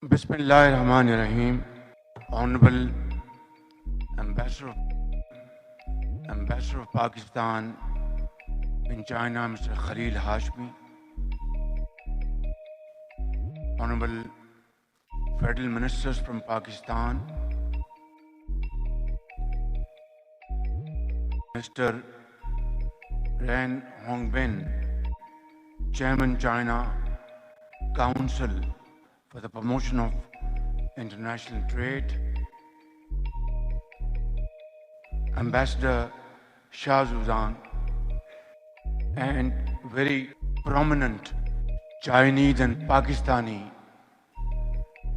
Bismillahirrahmanirrahim. Honorable Ambassador, Ambassador of Pakistan in China, Mr. Khalil Hashmi. Honorable Federal Ministers from Pakistan, Mr. Ren Hongbin, Chairman China Council for the Promotion of International Trade, Ambassador Shah Zuzan, and very prominent Chinese and Pakistani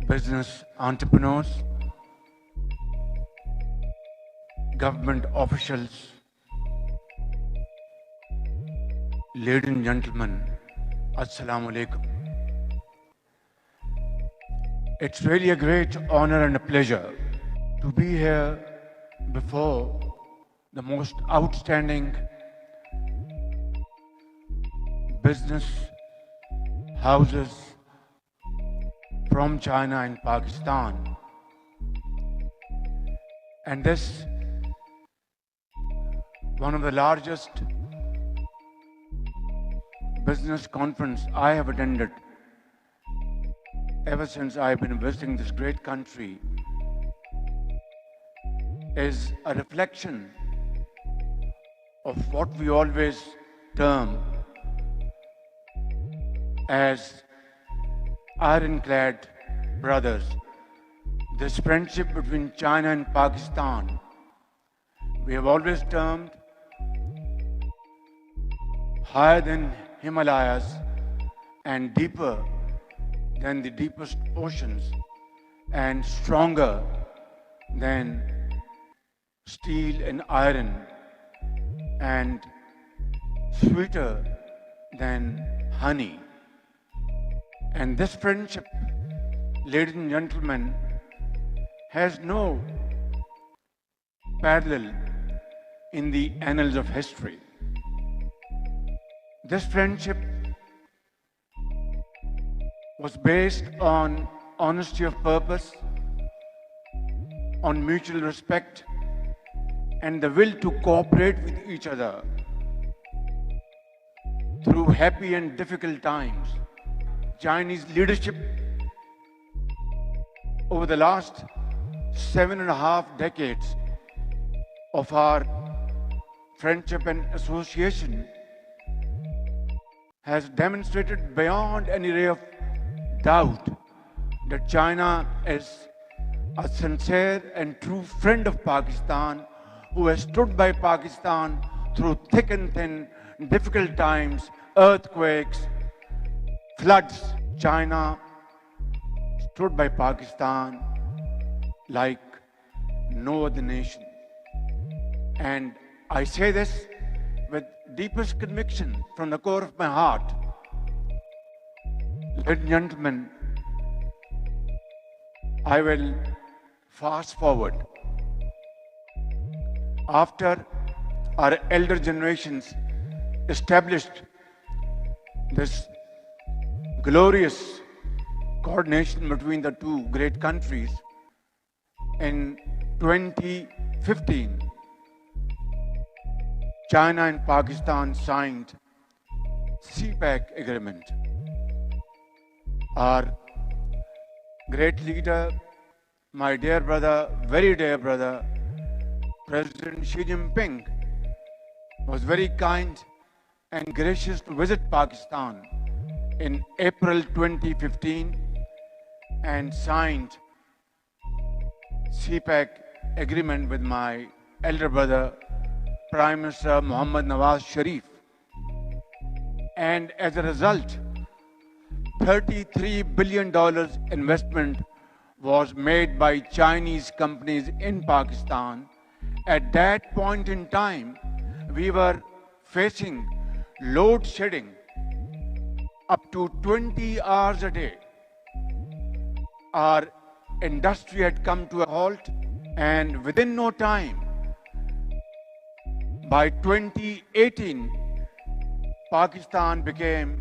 business entrepreneurs, government officials, ladies and gentlemen, Assalamu alaikum. It's really a great honor and a pleasure to be here before the most outstanding business houses from China and Pakistan. And this, one of the largest business conference I have attended ever since I've been visiting this great country, is a reflection of what we always term as ironclad brothers. This friendship between China and Pakistan, we have always termed higher than Himalayas and deeper than the deepest oceans, and stronger than steel and iron, and sweeter than honey. And this friendship, ladies and gentlemen, has no parallel in the annals of history. This friendship was based on honesty of purpose, on mutual respect, and the will to cooperate with each other through happy and difficult times. Chinese leadership over the last 7.5 decades of our friendship and association has demonstrated beyond any ray of doubt that China is a sincere and true friend of Pakistan, who has stood by Pakistan through thick and thin, difficult times, earthquakes, floods. China stood by Pakistan like no other nation. And I say this with deepest conviction from the core of my heart. Ladies and gentlemen, I will fast forward. After our elder generations established this glorious coordination between the two great countries, in 2015, China and Pakistan signed CPEC agreement. Our great leader, my dear brother, very dear brother, President Xi Jinping, was very kind and gracious to visit Pakistan in April 2015 and signed CPEC agreement with my elder brother, Prime Minister Mohammad Nawaz Sharif. And as a result, $33 billion investment was made by Chinese companies in Pakistan. At that point in time, we were facing load shedding up to 20 hours a day. Our industry had come to a halt, and within no time, by 2018, Pakistan became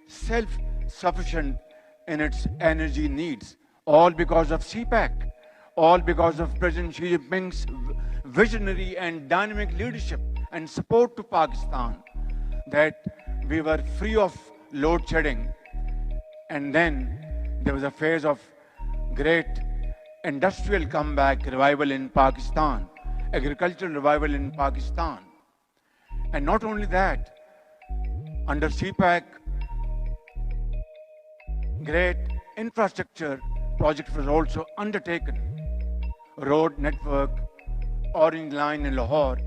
self-sufficient in its energy needs all because of CPEC, all because of President Xi Jinping's visionary and dynamic leadership and support to Pakistan, that we were free of load shedding. And then there was a phase of great industrial comeback, revival in Pakistan, agricultural revival in Pakistan. And not only that, under CPEC, great infrastructure projects was also undertaken. Road network, Orange Line in Lahore,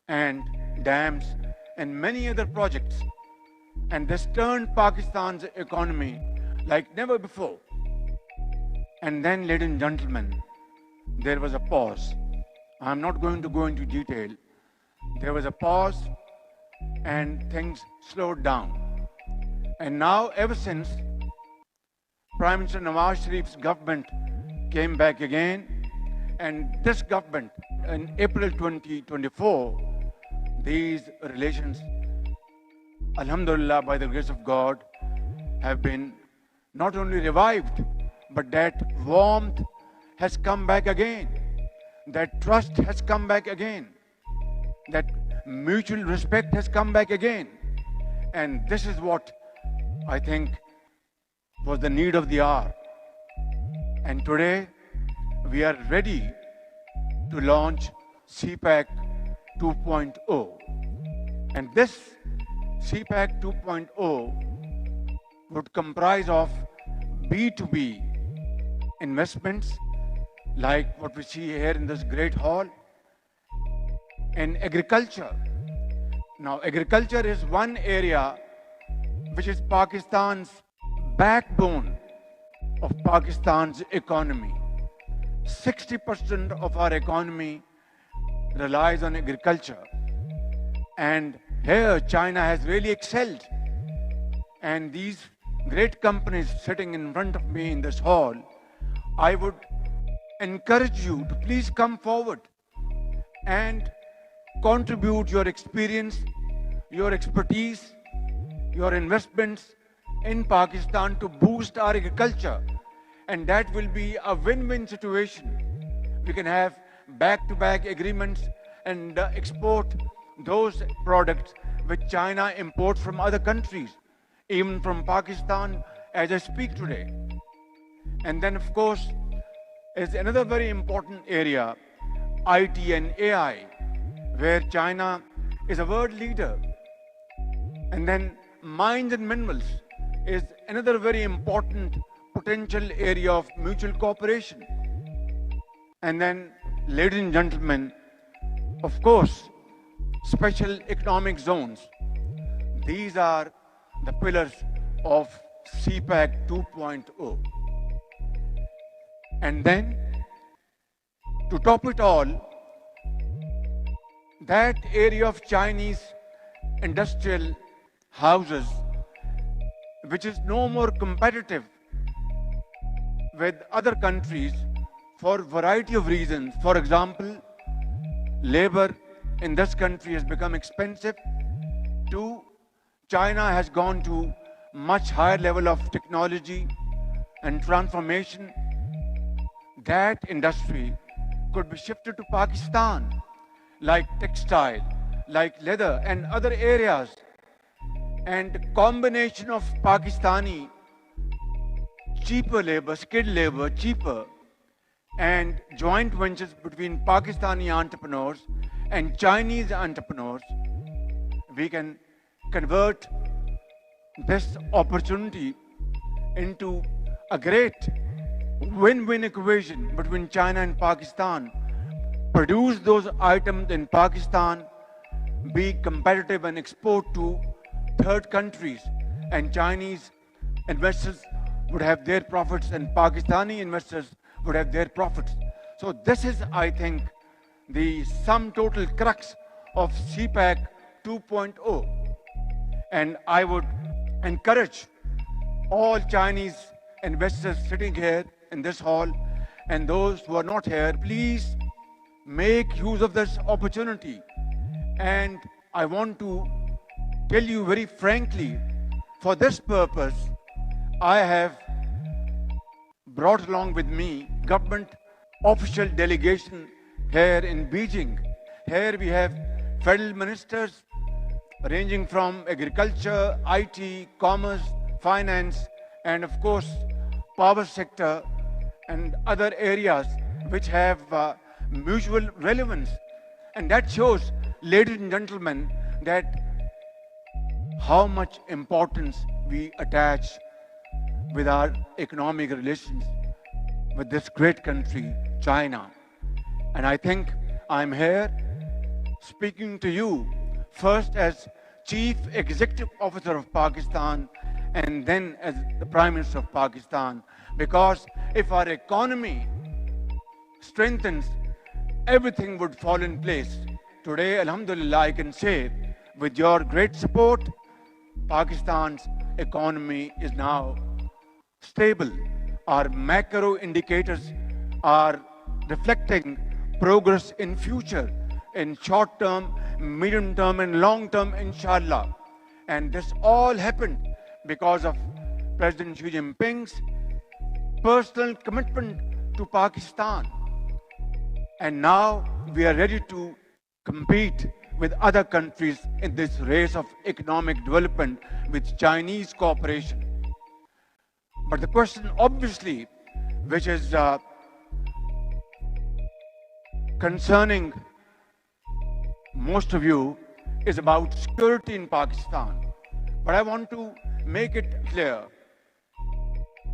and dams, and many other projects. And this turned Pakistan's economy like never before. And then, ladies and gentlemen, there was a pause. I'm not going to go into detail. There was a pause and things slowed down. And now, ever since Prime Minister Nawaz Sharif's government came back again, and this government, in April 2024, these relations, alhamdulillah, by the grace of God, have been not only revived, but that warmth has come back again. That trust has come back again. That mutual respect has come back again. And this is what I think was the need of the hour. And today, we are ready to launch CPEC 2.0. And this CPEC 2.0 would comprise of B2B investments, like what we see here in this great hall, and agriculture. Now, agriculture is one area which is Pakistan's backbone of Pakistan's economy. 60% of our economy relies on agriculture. And here China has really excelled. And these great companies sitting in front of me in this hall, I would encourage you to please come forward and contribute your experience, your expertise, your investments in Pakistan to boost our agriculture. And that will be a win-win situation. We can have back-to-back agreements and export those products which China imports from other countries, even from Pakistan as I speak today. And then, of course, is another very important area, IT and AI, where China is a world leader. And then mines and minerals is another very important potential area of mutual cooperation. And then, ladies and gentlemen, of course, special economic zones. These are the pillars of CPEC 2.0. And then, to top it all, that area of Chinese industrial houses, which is no more competitive with other countries for a variety of reasons. For example, labor in this country has become expensive. Two, China has gone to much higher level of technology and transformation. That industry could be shifted to Pakistan, like textile, like leather and other areas. And combination of Pakistani cheaper labor, skilled labor, cheaper, and joint ventures between Pakistani entrepreneurs and Chinese entrepreneurs, we can convert this opportunity into a great win-win equation between China and Pakistan. Produce those items in Pakistan, be competitive and export to third countries, and Chinese investors would have their profits and Pakistani investors would have their profits. So this is, I think, the sum total crux of CPEC 2.0. And I would encourage all Chinese investors sitting here in this hall and those who are not here, please make use of this opportunity. And I want to tell you very frankly, for this purpose, I have brought along with me government official delegation here in Beijing. Here we have federal ministers ranging from agriculture, IT, commerce, finance, and of course, power sector and other areas which have mutual relevance. And that shows, ladies and gentlemen, that how much importance we attach with our economic relations with this great country, China. And I think I'm here speaking to you first as Chief Executive Officer of Pakistan and then as the Prime Minister of Pakistan, because if our economy strengthens, everything would fall in place. Today, Alhamdulillah, I can say, with your great support, Pakistan's economy is now stable. Our macro indicators are reflecting progress in future, in short term, medium term, and long term, inshallah. And this all happened because of President Xi Jinping's personal commitment to Pakistan. And now we are ready to compete with other countries in this race of economic development with Chinese cooperation. But the question, obviously, which is concerning most of you, is about security in Pakistan. But I want to make it clear,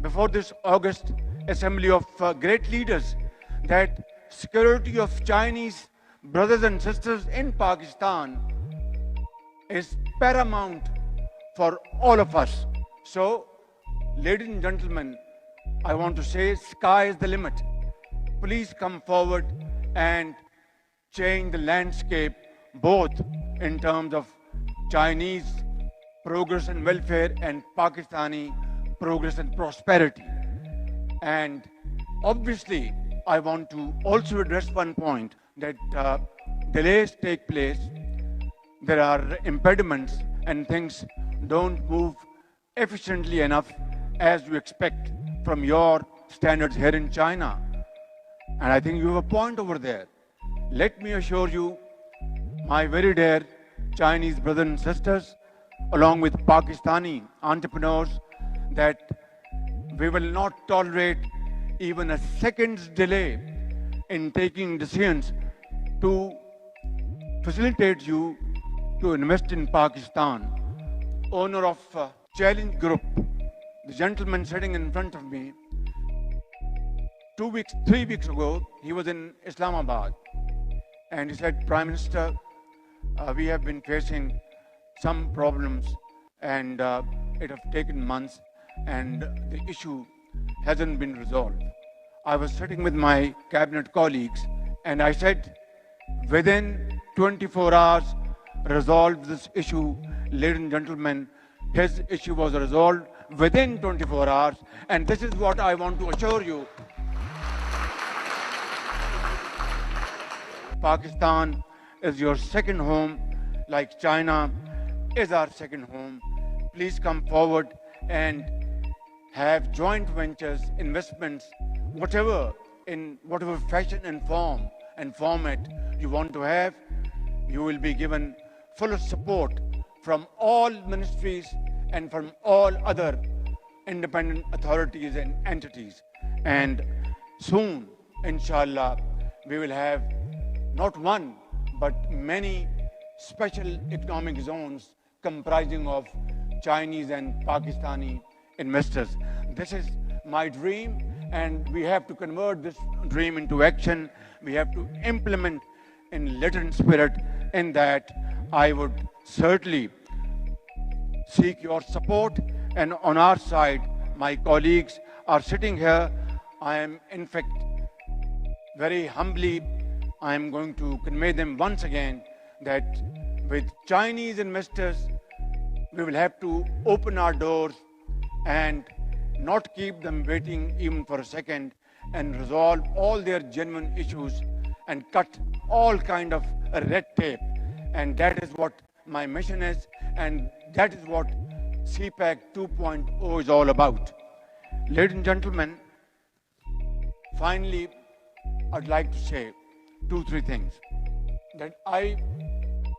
before this August assembly of great leaders, that security of Chinese brothers and sisters in Pakistan is paramount for all of us. So, ladies and gentlemen, I want to say sky is the limit. Please come forward and change the landscape, both in terms of Chinese progress and welfare and Pakistani progress and prosperity. And obviously, I want to also address one point, that delays take place, there are impediments, and things don't move efficiently enough as you expect from your standards here in China. And I think you have a point over there. Let me assure you, my very dear Chinese brothers and sisters, along with Pakistani entrepreneurs, that we will not tolerate even a second's delay in taking decisions to facilitate you to invest in Pakistan. Owner of Challenge Group, the gentleman sitting in front of me, 3 weeks ago, he was in Islamabad, and he said, Prime Minister, we have been facing some problems, and it has taken months, and the issue hasn't been resolved. I was sitting with my cabinet colleagues, and I said, within 24 hours, resolve this issue. Ladies and gentlemen, his issue was resolved within 24 hours, and this is what I want to assure you. Pakistan is your second home, like China is our second home. Please come forward and have joint ventures, investments, whatever, in whatever fashion and form and format you want to have. You will be given full support from all ministries and from all other independent authorities and entities. And soon, inshallah, we will have not one, but many special economic zones comprising of Chinese and Pakistani investors. This is my dream, and we have to convert this dream into action. We have to implement in letter and spirit. In that, I would certainly seek your support, and on our side, my colleagues are sitting here. I am, in fact, very humbly, I am going to convey them once again that with Chinese investors, we will have to open our doors and not keep them waiting even for a second, and resolve all their genuine issues and cut all kind of red tape. And that is what my mission is, and that is what CPEC 2.0 is all about. Ladies and gentlemen, Finally, I'd like to say 2-3 things. That I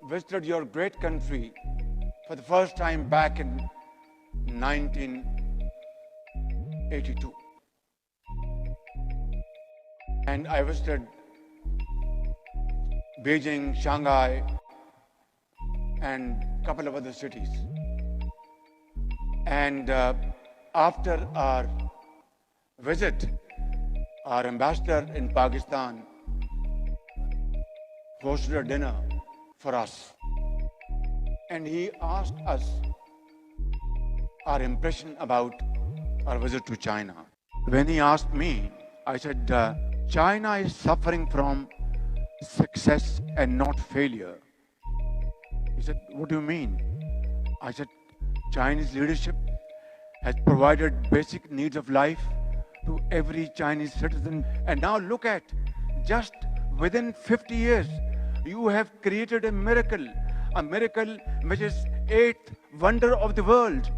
visited your great country for the first time back in 1982. And I visited Beijing, Shanghai, and a couple of other cities. And after our visit, our ambassador in Pakistan hosted a dinner for us. And he asked us our impression about our visit to China. When he asked me, I said, China is suffering from success and not failure. He said, what do you mean? I said, Chinese leadership has provided basic needs of life to every Chinese citizen. And now look at, just within 50 years, you have created a miracle which is 8th wonder of the world.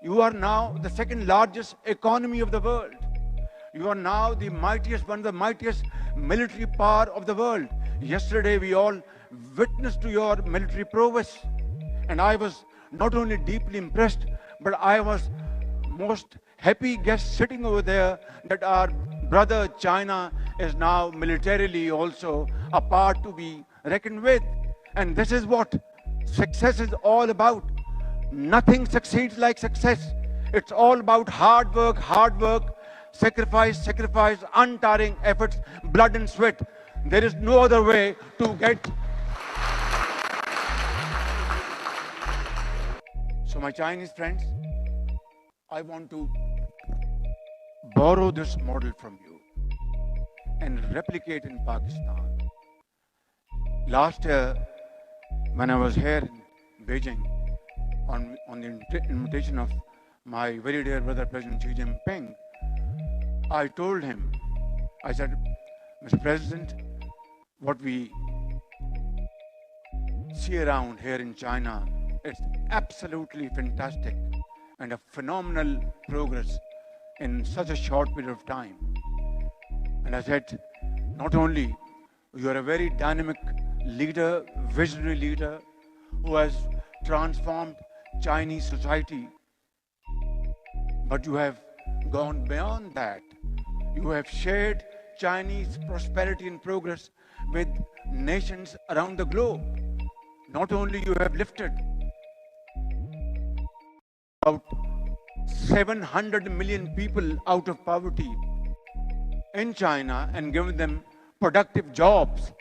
You are now the second largest economy of the world. You are now the mightiest, one of the mightiest military power of the world. Yesterday, we all witnessed to your military prowess. And I was not only deeply impressed, but I was most happy guest sitting over there that our brother China is now militarily also a part to be reckoned with. And this is what success is all about. Nothing succeeds like success. It's all about hard work, sacrifice, untiring efforts, blood and sweat. There is no other way to get. So my Chinese friends, I want to borrow this model from you and replicate in Pakistan. Last year, when I was here in Beijing, on the invitation of my very dear brother, President Xi Jinping, I told him, I said, Mr. President, what we see around here in China, it's absolutely fantastic and a phenomenal progress in such a short period of time. And I said, not only you are a very dynamic leader, visionary leader, who has transformed Chinese society, but you have gone beyond that. You have shared Chinese prosperity and progress with nations around the globe. Not only you have lifted about 700 million people out of poverty in China and given them productive jobs,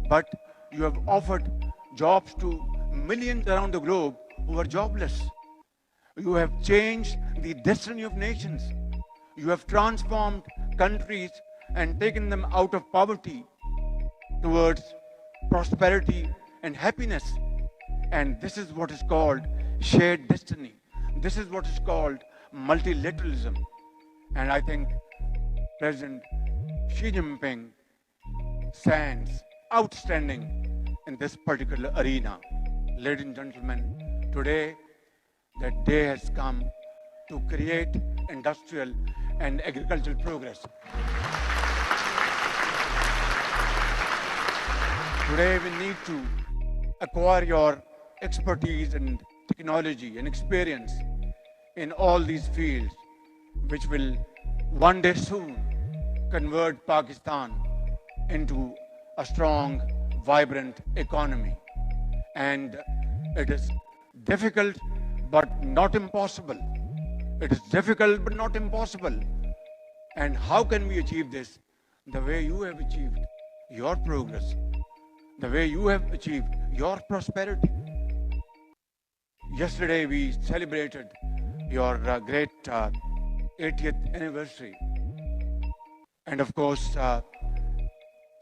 but you have offered jobs to millions around the globe who are jobless. You have changed the destiny of nations. You have transformed countries and taken them out of poverty towards prosperity and happiness. And this is what is called shared destiny. This is what is called multilateralism. And I think President Xi Jinping stands outstanding in this particular arena. Ladies and gentlemen, today that day has come to create industrial and agricultural progress. Today we need to acquire your expertise and technology and experience in all these fields, which will one day soon convert Pakistan into a strong, vibrant economy. And it is difficult, but not impossible. It is difficult, but not impossible. And how can we achieve this? The way you have achieved your progress, the way you have achieved your prosperity. Yesterday we celebrated your great 80th anniversary. And of course,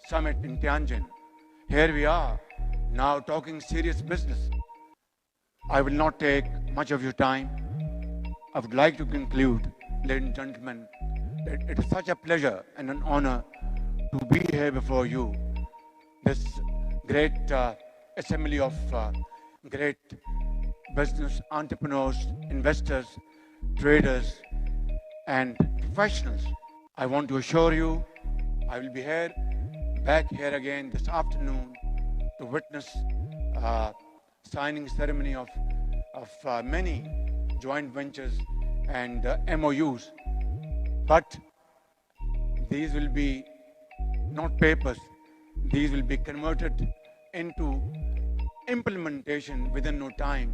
summit in Tianjin. Here we are, now talking serious business. I will not take much of your time. I would like to conclude, ladies and gentlemen, that it is such a pleasure and an honor to be here before you. This great assembly of great business entrepreneurs, investors, traders, and professionals. I want to assure you I will be back here again this afternoon to witness signing ceremony of many joint ventures and MOUs. But these will be not papers. These will be converted into implementation within no time,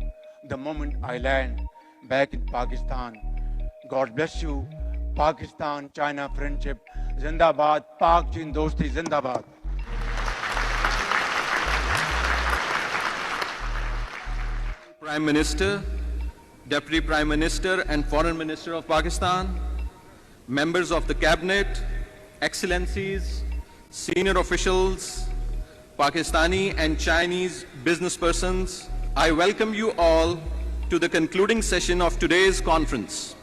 the moment I land back in Pakistan. God bless you. Pakistan, China friendship, Zindabad, Pak Chin Dosti, Zindabad. Prime Minister, Deputy Prime Minister and Foreign Minister of Pakistan, members of the Cabinet, Excellencies, senior officials, Pakistani and Chinese business persons, I welcome you all to the concluding session of today's conference.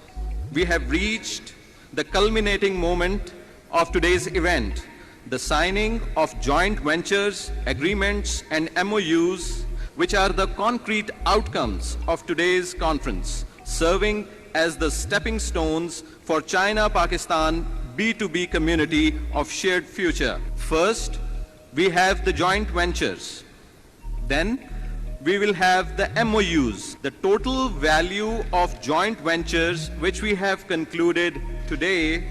We have reached the culminating moment of today's event, the signing of joint ventures, agreements and MOUs, which are the concrete outcomes of today's conference, serving as the stepping stones for China-Pakistan B2B community of shared future. First, we have the joint ventures. Then, we will have the MOUs. The total value of joint ventures which we have concluded today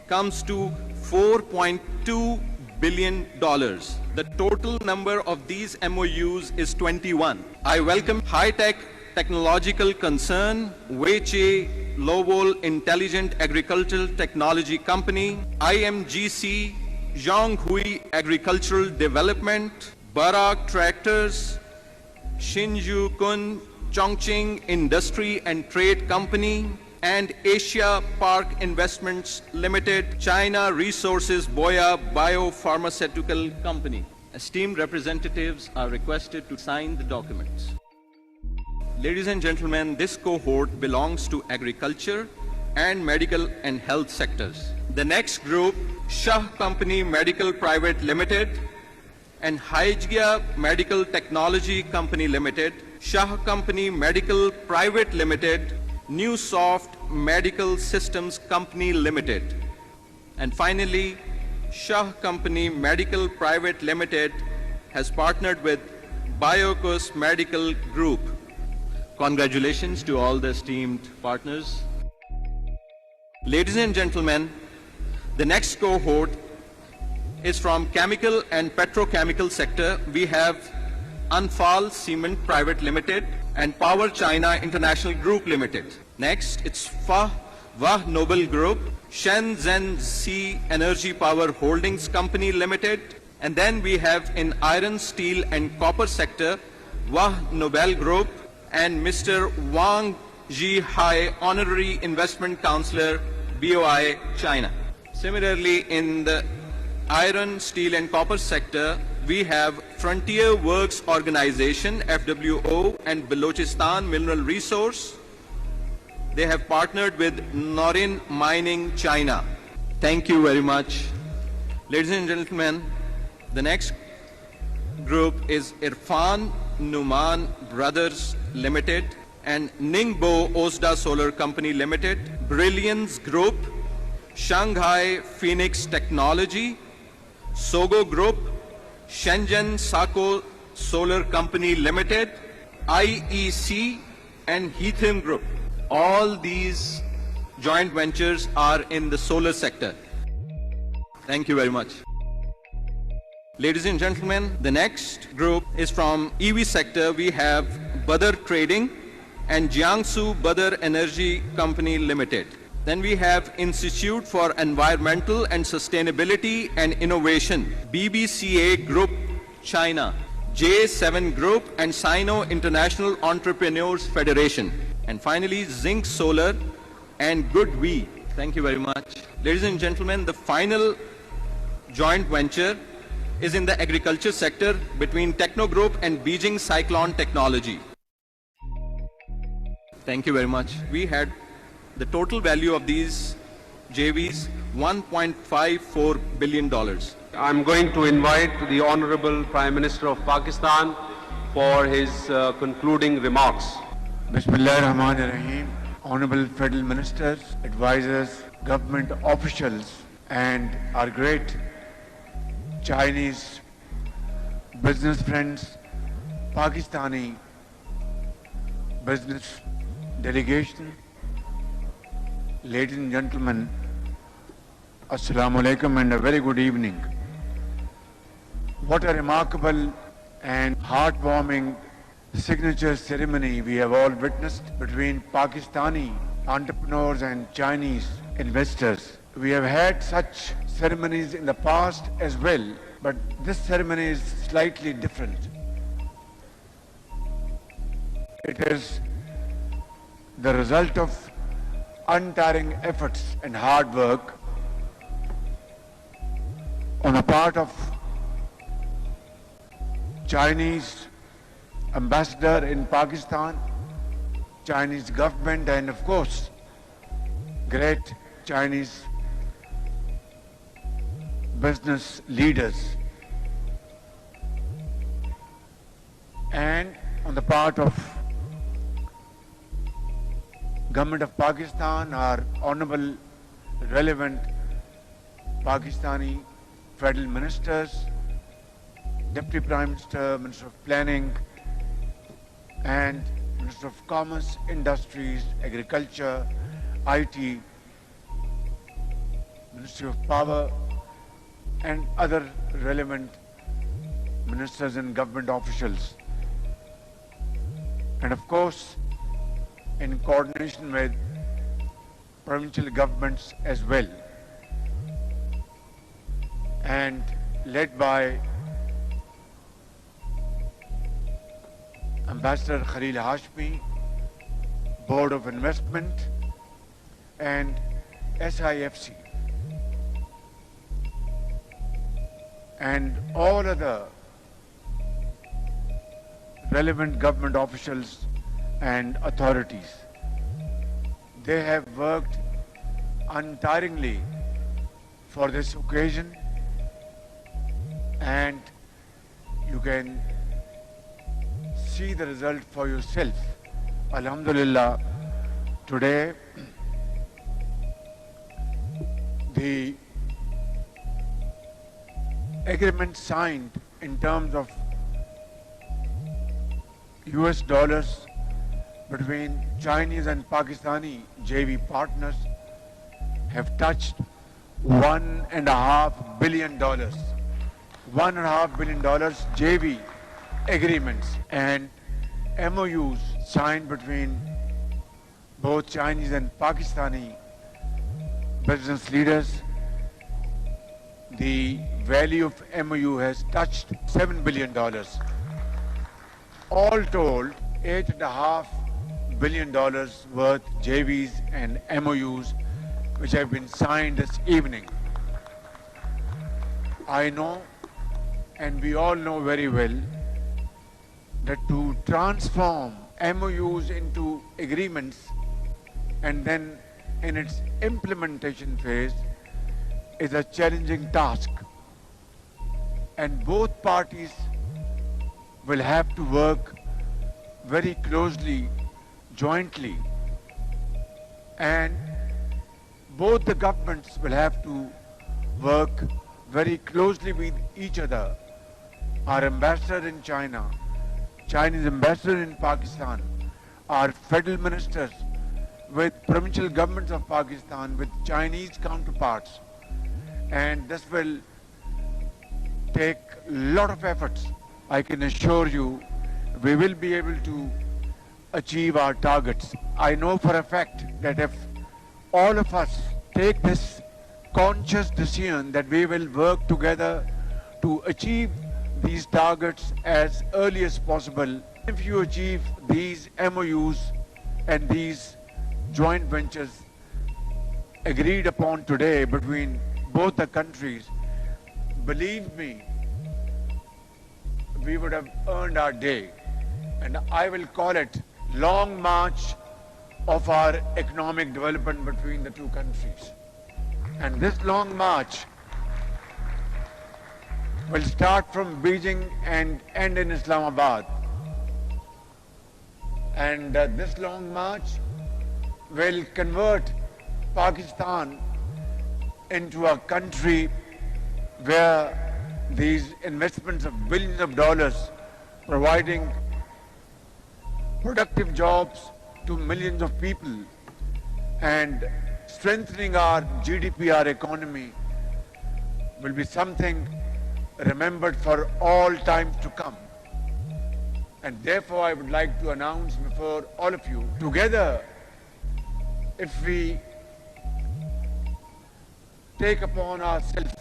comes to $4.2 billion. The total number of these MOUs is 21. I welcome high-tech technological concern, Weiche Lowell Intelligent Agricultural Technology Company, IMGC, Zhonghui Agricultural Development, Barak Tractors, Shinju Kun Chongqing Industry and Trade Company, and Asia Park Investments Limited, China Resources Boya Biopharmaceutical Company. Esteemed representatives are requested to sign the documents. Ladies and gentlemen, this cohort belongs to agriculture and medical and health sectors. The next group, Shah Company Medical Private Limited and Hygia Medical Technology Company Limited, Shah Company Medical Private Limited, Newsoft Medical Systems Company Limited. And finally, Shah Company Medical Private Limited has partnered with Biocos Medical Group. Congratulations to all the esteemed partners. Ladies and gentlemen, the next cohort is from chemical and petrochemical sector. We have Anfal Cement Private Limited and Power China International Group Limited. Next, it's Wah Noble Group, Shenzhen Sea Energy Power Holdings Company Limited. And then we have in iron, steel and copper sector, Wah Nobel Group and Mr. Wang Zhihai, Honorary Investment Counselor, BOI, China. Similarly, in the iron, steel and copper sector, we have Frontier Works Organization, FWO, and Balochistan Mineral Resource. They have partnered with Norin Mining, China. Thank you very much. Ladies and gentlemen, the next group is Irfan Numan Brothers Limited and Ningbo Osda Solar Company Limited, Brilliance Group, Shanghai Phoenix Technology, Sogo Group, Shenzhen Sako Solar Company Limited, IEC and Heatham Group. All these joint ventures are in the solar sector. Thank you very much. Ladies and gentlemen, the next group is from EV sector. We have Badar Trading and Jiangsu Badar Energy Company Limited. Then we have Institute for Environmental and Sustainability and Innovation, BBCA Group, China, J7 Group and Sino International Entrepreneurs Federation. And finally, Zinc Solar and GoodWe. Thank you very much. Ladies and gentlemen, the final joint venture is in the agriculture sector between Techno Group and Beijing Cyclone Technology. Thank you very much. We had the total value of these JVs, $1.54 billion. I'm going to invite the Honorable Prime Minister of Pakistan for his concluding remarks. Bismillah ar-Rahman ar-Rahim. Honorable Federal Ministers, advisors, government officials, and our great Chinese business friends, Pakistani business delegation, ladies and gentlemen, Assalamu alaikum and a very good evening. What a remarkable and heartwarming signature ceremony we have all witnessed between Pakistani entrepreneurs and Chinese investors. We have had such ceremonies in the past as well, but this ceremony is slightly different. It is the result of untiring efforts and hard work on the part of Chinese ambassador in Pakistan, Chinese government, and of course, great Chinese business leaders. And on the part of Government of Pakistan, our honorable, relevant Pakistani federal ministers, Deputy Prime Minister, Minister of Planning, and Minister of Commerce, Industries, Agriculture, IT, Ministry of Power, and other relevant ministers and government officials. And of course, in coordination with provincial governments as well, and led by Ambassador Khalil Hashmi, Board of Investment, and SIFC, and all other relevant government officials and authorities. They have worked untiringly for this occasion, and you can see the result for yourself. Alhamdulillah, today the agreement signed in terms of US dollars between Chinese and Pakistani JV partners have touched $1.5 billion. $1.5 billion JV agreements and MOUs signed between both Chinese and Pakistani business leaders. The value of MOU has touched $7 billion. All told, $8.5 billion worth JVs and MOUs which have been signed this evening. I know, and we all know very well, that to transform MOUs into agreements and then in its implementation phase is a challenging task. And both parties will have to work very closely, jointly, and both the governments will have to work very closely with each other. Our ambassador in China, Chinese ambassador in Pakistan, our federal ministers with provincial governments of Pakistan, with Chinese counterparts. And this will take a lot of efforts. I can assure you we will be able to achieve our targets. I know for a fact that if all of us take this conscious decision that we will work together to achieve these targets as early as possible, if you achieve these MOUs and these joint ventures agreed upon today between both the countries, believe me, we would have earned our day. And I will call it long march of our economic development between the two countries. And this long march will start from Beijing and end in Islamabad. And this long march will convert Pakistan into a country where these investments of billions of dollars, providing productive jobs to millions of people and strengthening our GDP, our economy, will be something remembered for all times to come. And therefore, I would like to announce before all of you, together, if we take upon ourselves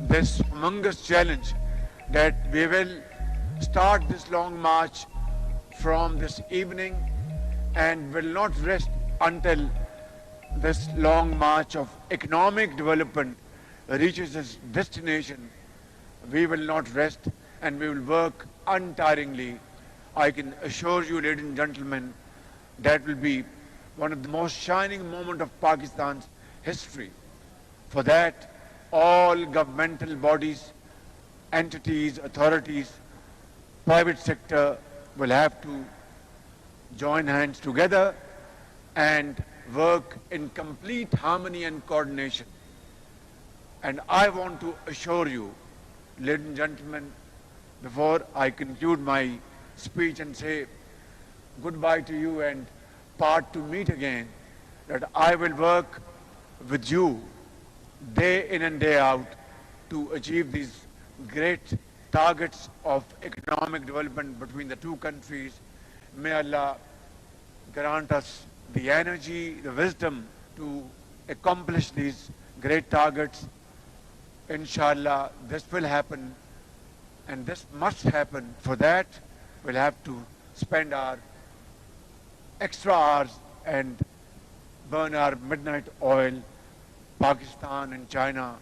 this humongous challenge that we will start this long march from this evening and will not rest until this long march of economic development reaches its destination. We will not rest and we will work untiringly. I can assure you, ladies and gentlemen, that will be one of the most shining moments of Pakistan's history. For that, all governmental bodies, entities, authorities, private sector will have to join hands together and work in complete harmony and coordination. And I want to assure you, ladies and gentlemen, before I conclude my speech and say goodbye to you and part to meet again, that I will work with you day in and day out to achieve these great targets of economic development between the two countries. May Allah grant us the energy, the wisdom to accomplish these great targets. Inshallah, this will happen, and this must happen. For that, we'll have to spend our extra hours and burn our midnight oil. Pakistan and China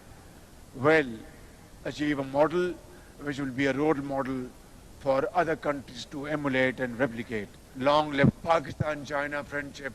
will achieve a model which will be a role model for other countries to emulate and replicate. Long live Pakistan-China friendship.